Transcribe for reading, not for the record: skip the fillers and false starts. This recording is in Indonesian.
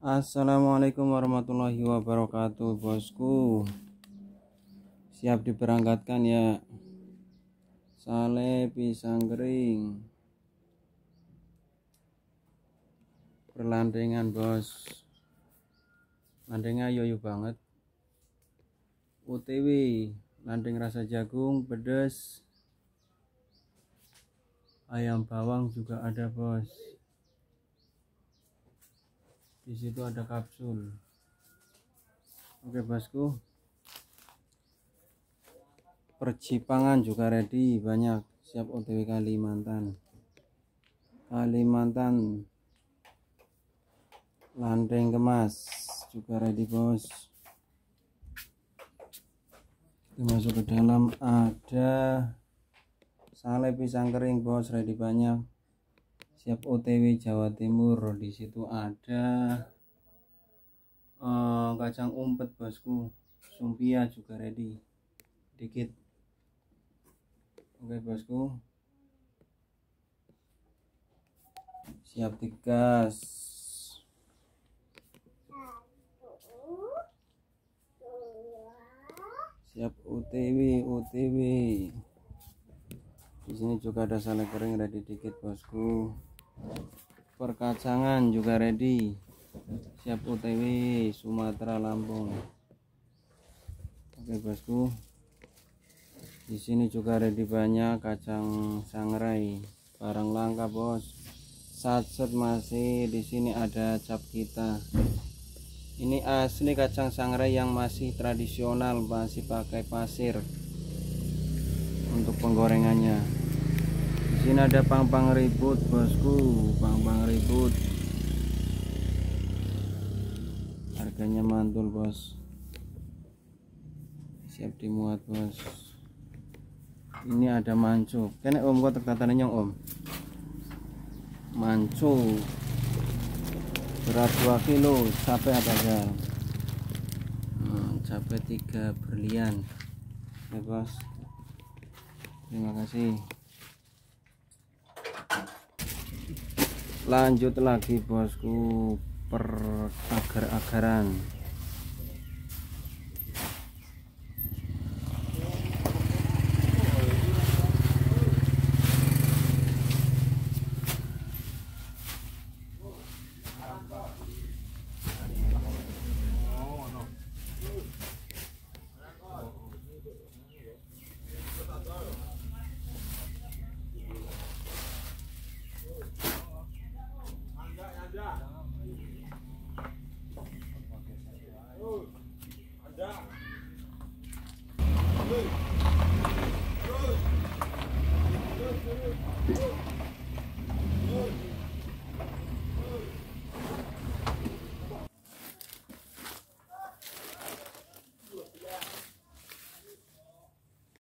Assalamualaikum warahmatullahi wabarakatuh, bosku. Siap diberangkatkan ya. Sale pisang kering. Berlandengan, bos. Landengnya yoyo banget. OTW, landeng rasa jagung, pedas. Ayam bawang juga ada, bos. Di situ ada kapsul. Oke, bosku. Percipangan juga ready, banyak. Siap OTW Kalimantan. Landeng kemas juga ready, bos. Kita masuk ke dalam, ada sale pisang kering, bos, ready banyak. Siap OTW Jawa Timur. Di situ ada kacang umpet, bosku. Sumpia juga ready dikit. Oke, bosku, siap digas. Siap OTW. Di sini juga ada sale kering ready dikit, bosku. Perkacangan juga ready. Siap OTW Sumatera, Lampung. Oke, bosku. Di sini juga ready banyak kacang sangrai. Barang langka, bos. Satset masih di sini ada cap kita. Ini asli kacang sangrai yang masih tradisional, masih pakai pasir untuk penggorengannya. Di sini ada pang-pang ribut, bosku, pang-pang ribut. Harganya mantul, bos. Siap dimuat, bos. Ini ada manco. Kene om kok tertatannya om. Manco. Berat 2 kilo, capek apa ya? Capek 3 berlian. Ya, bos. Terima kasih. Lanjut lagi, bosku, per agar-agaran.